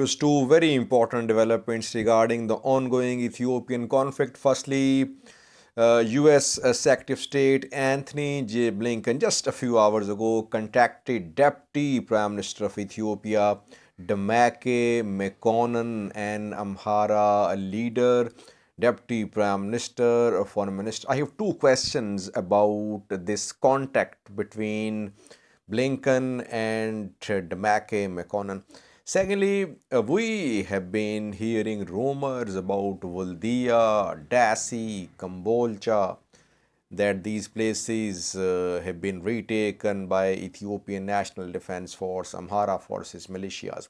There's two very important developments regarding the ongoing Ethiopian conflict. Firstly, U.S. Secretary of State Anthony J. Blinken just a few hours ago contacted Deputy Prime Minister of Ethiopia Demeke Mekonen and Amhara leader, Deputy Prime Minister, Foreign Minister. I have two questions about this contact between Blinken and Demeke Mekonen. Secondly, we have been hearing rumors about Valdia, Dassi, Kambolcha, that these places have been retaken by Ethiopian National Defense Force, Amhara forces, militias.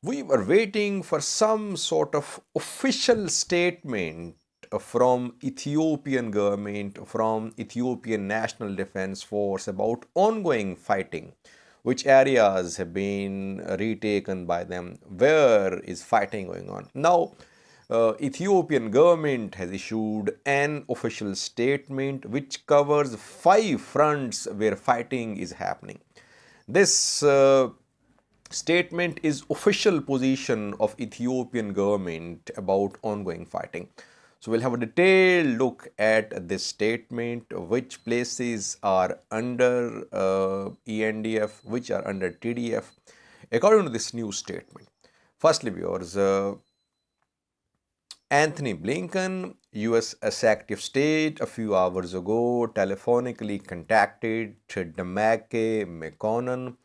We were waiting for some sort of official statement from Ethiopian government, from Ethiopian National Defense Force about ongoing fighting. Which areas have been retaken by them? Where is fighting going on? Now, Ethiopian government has issued an official statement which covers 5 fronts where fighting is happening. This statement is official position of Ethiopian government about ongoing fighting. So we'll have a detailed look at this statement, which places are under ENDF, which are under TDF, according to this new statement. Firstly, viewers, Anthony Blinken, U.S. Secretary of State, a few hours ago telephonically contacted Demeke Mekonen,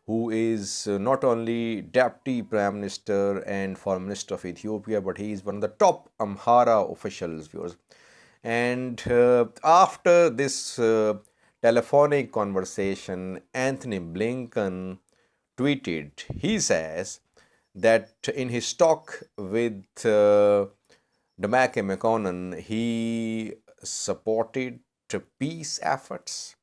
who is not only Deputy Prime Minister and Foreign Minister of Ethiopia, but he is one of the top Amhara officials, viewers. And after this telephonic conversation, Anthony Blinken tweeted, he says that in his talk with Demeke Mekonen, he supported peace efforts,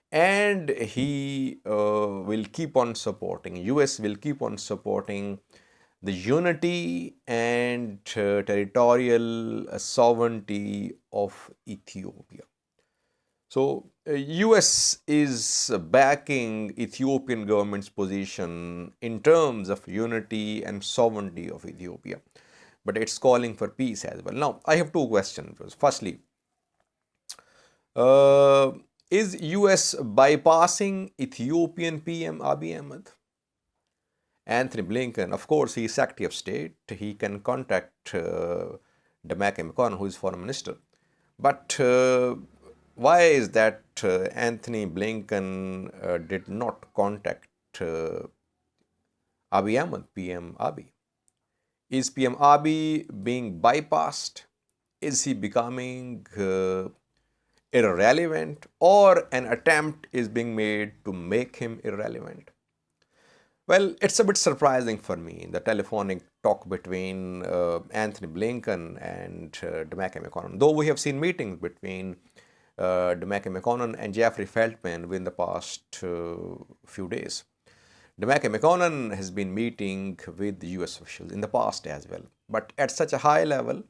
and he will keep on supporting, US will keep on supporting the unity and territorial sovereignty of Ethiopia. So US is backing Ethiopian government's position in terms of unity and sovereignty of Ethiopia, but it's calling for peace as well. Now, I have two questions. Firstly, is US bypassing Ethiopian PM Abiy Ahmed? Anthony Blinken, of course, he is Secretary of State. He can contact Demeke Mekonen, who is Foreign Minister. But why is that Anthony Blinken did not contact Abiy Ahmed, PM Abiy? Is PM Abiy being bypassed? Is he becoming irrelevant, or an attempt is being made to make him irrelevant? Well, it's a bit surprising for me, the telephonic talk between Anthony Blinken and Demeke Mekonen. Though we have seen meetings between Demeke Mekonen and Jeffrey Feltman within the past few days. Demeke Mekonen has been meeting with US officials in the past as well. But at such a high level,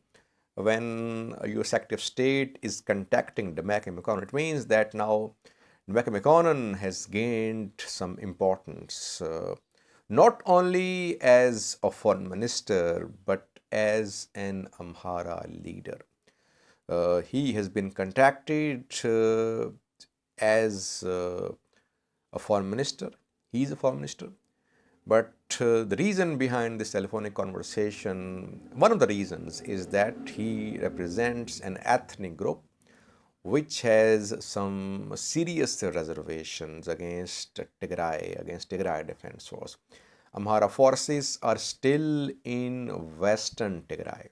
when a US Secretary of State is contacting Demeke Mekonen, it means that now Demeke Mekonen has gained some importance, not only as a foreign minister, but as an Amhara leader. He has been contacted as a foreign minister. He is a foreign minister. But the reason behind this telephonic conversation, one of the reasons is that he represents an ethnic group which has some serious reservations against Tigray Defense Force. Amhara forces are still in Western Tigray.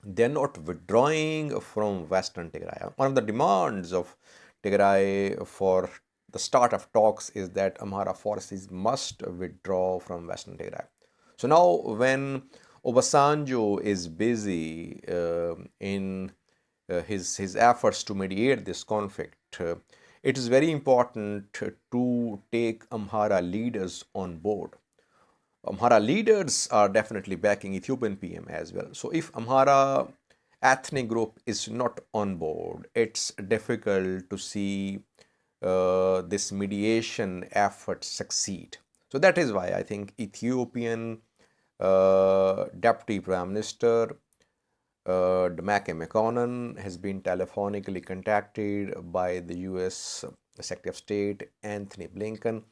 They are not withdrawing from Western Tigray. One of the demands of Tigray for the start of talks is that Amhara forces must withdraw from Western Tigray. So now when Obasanjo is busy in his efforts to mediate this conflict, it is very important to take Amhara leaders on board. Amhara leaders are definitely backing Ethiopian PM as well. So if Amhara ethnic group is not on board, it's difficult to see this mediation effort succeed. So that is why I think Ethiopian Deputy Prime Minister Demeke Mekonen has been telephonically contacted by the US Secretary of State Anthony Blinken.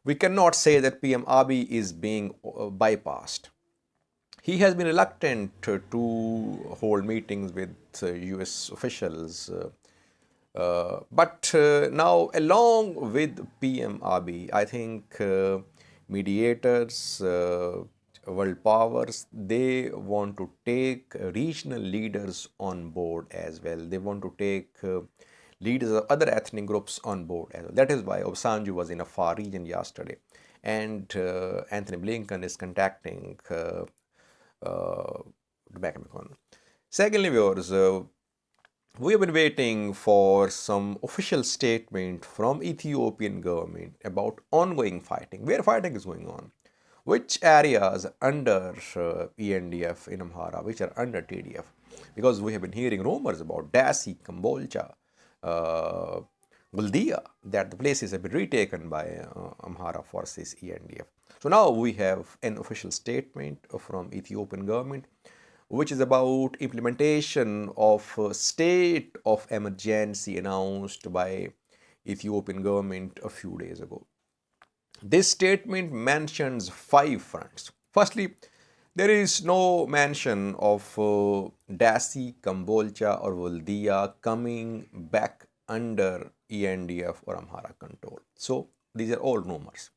We cannot say that PM Abiy is being bypassed. He has been reluctant to hold meetings with US officials. But now, along with PM Abiy, I think mediators, world powers, they want to take regional leaders on board as well. They want to take leaders of other ethnic groups on board as well. That is why Obasanjo was in a far region yesterday, and Anthony Blinken is contacting Demeke Mekonen. Secondly, viewers, we have been waiting for some official statement from Ethiopian government about ongoing fighting, where fighting is going on, which areas under ENDF in Amhara, which are under TDF, because we have been hearing rumors about Dasi, Kambolcha, Buldia, that the places have been retaken by Amhara forces ENDF. So now we have an official statement from Ethiopian government, which is about implementation of state of emergency announced by Ethiopian government a few days ago. This statement mentions 5 fronts. Firstly, there is no mention of Dasi, Kambolcha or Valdia coming back under ENDF or Amhara control. So these are all rumors.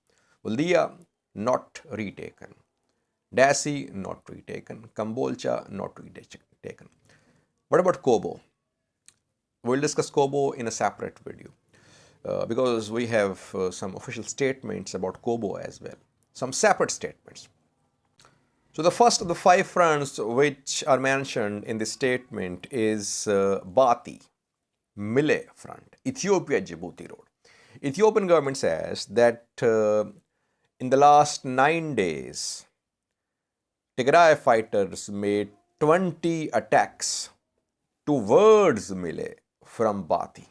Valdia not retaken. Dasi not retaken. Kambolcha not retaken. What about Kobo? We'll discuss Kobo in a separate video because we have some official statements about Kobo as well. Some separate statements. So the first of the 5 fronts which are mentioned in this statement is Bati, Mille front, Ethiopia-Djibouti road. Ethiopian government says that in the last 9 days, Tigray fighters made 20 attacks towards Mille from Bati.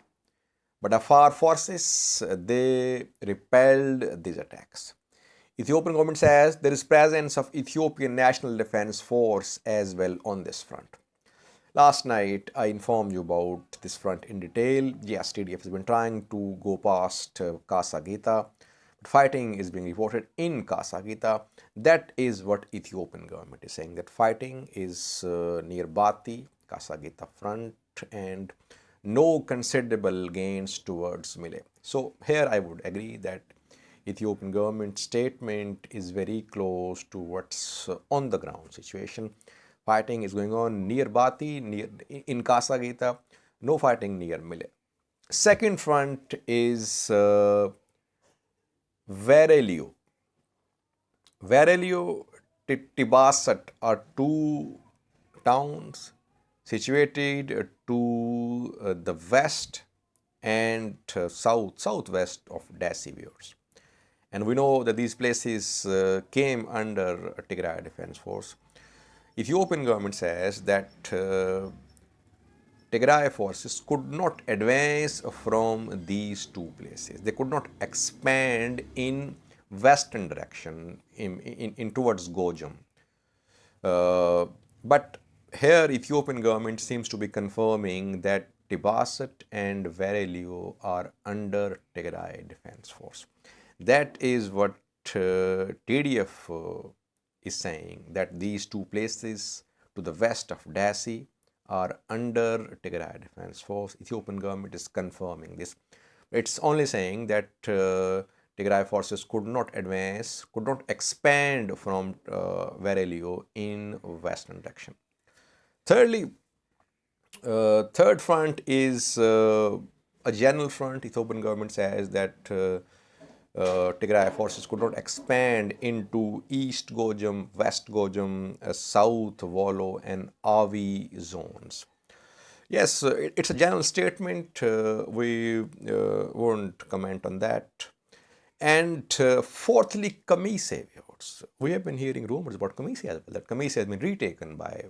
But Afar forces, they repelled these attacks. Ethiopian government says there is presence of Ethiopian National Defense Force as well on this front. Last night, I informed you about this front in detail. Yes, TDF has been trying to go past Kasagita. Fighting is being reported in Kasagita. That is what Ethiopian government is saying, that fighting is near Bati, Kasagita front, and no considerable gains towards Mille. So here I would agree that Ethiopian government statement is very close to what's on the ground situation. Fighting is going on near Bati, in Kasagita, no fighting near Mille. Second front is Varelio. Varelio, Tibasat are 2 towns situated to the west and southwest of Dasi viewers. And we know that these places came under Tigray Defense Force. Ethiopian government says that Tigray forces could not advance from these 2 places. They could not expand in western direction, in towards Gojam. But here Ethiopian government seems to be confirming that Tibasat and Varelio are under Tigray Defense Force. That is what TDF is saying, that these 2 places to the west of Dasi are under Tigray Defense Force. Ethiopian government is confirming this. It's only saying that Tigray forces could not advance, could not expand from Varelio in western direction. Thirdly, third front is a general front. Ethiopian government says that Tigray forces could not expand into East Gojam, West Gojam, South Wollo and Avi zones. Yes, it's a general statement. We won't comment on that. And fourthly, Kamise. We have been hearing rumors about Kamise as well, that Kamise has been retaken by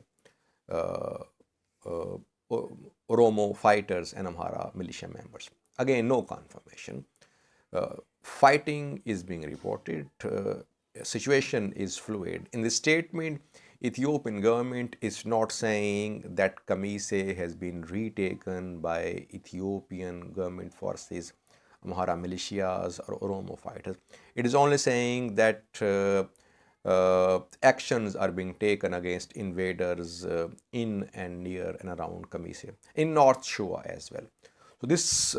Oromo fighters and Amhara militia members. Again, no confirmation. Fighting is being reported. situation is fluid. In the statement, Ethiopian government is not saying that Kamise has been retaken by Ethiopian government forces, Amhara militias or Oromo fighters. It is only saying that actions are being taken against invaders in and near and around Kamise, in North Shua as well. So this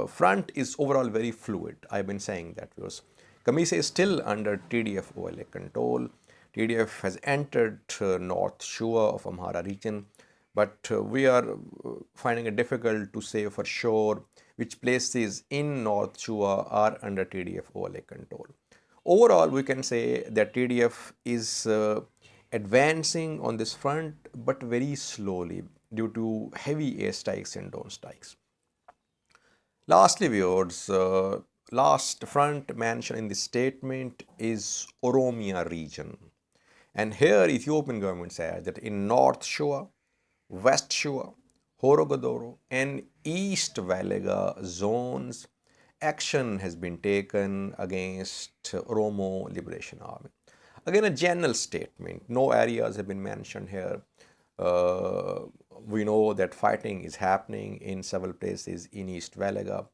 front is overall very fluid. I've been saying that because Kamise is still under TDF OLA control. TDF has entered North Shua of Amhara region, but we are finding it difficult to say for sure which places in North Shua are under TDF OLA control. Overall, we can say that TDF is advancing on this front, but very slowly due to heavy airstrikes and drone strikes. Lastly, viewers, last front mentioned in the statement is Oromia region. And here Ethiopian government says that in North Shua, West Shua, Horogodoro and East Valaga zones, action has been taken against Oromo Liberation Army. Again, a general statement. No areas have been mentioned here. We know that fighting is happening in several places in East Valaga.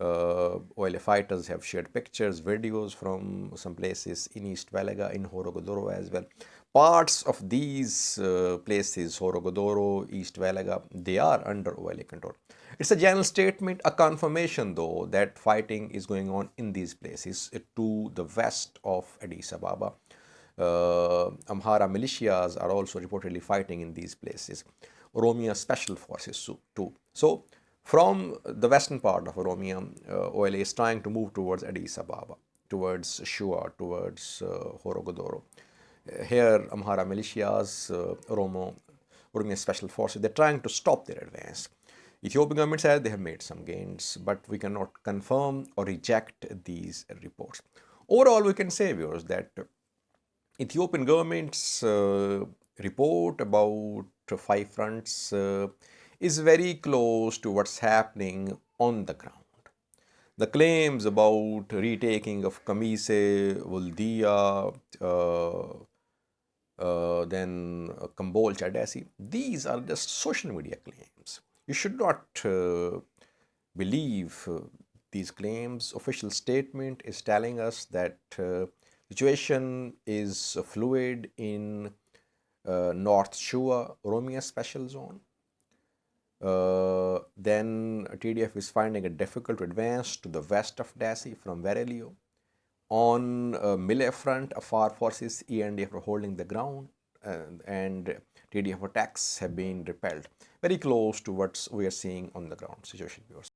OLA fighters have shared pictures, videos from some places in East Valaga, in Horogodoro as well. Parts of these places, Horogodoro, East Valaga, they are under OLA control. It's a general statement, a confirmation though that fighting is going on in these places to the west of Addis Ababa. Amhara militias are also reportedly fighting in these places. Oromia special forces too. So from the western part of Oromia, OLA is trying to move towards Addis Ababa, towards Shua, towards Horogodoro. Here, Amhara militias, Oromia special forces, they're trying to stop their advance. Ethiopian government says they have made some gains, but we cannot confirm or reject these reports. Overall, we can say, viewers, that Ethiopian government's report about 5 fronts is very close to what's happening on the ground. The claims about retaking of Kamise, Vuldia, then Kambolcha, Desi, these are just social media claims. You should not believe these claims. Official statement is telling us that situation is fluid in North Shua, Oromia Special Zone. Then TDF is finding it difficult to advance to the west of Dasi from Verelio. On Mille front, Afar forces ENDF are holding the ground and TDF attacks have been repelled. Very close to what we are seeing on the ground situation, viewers.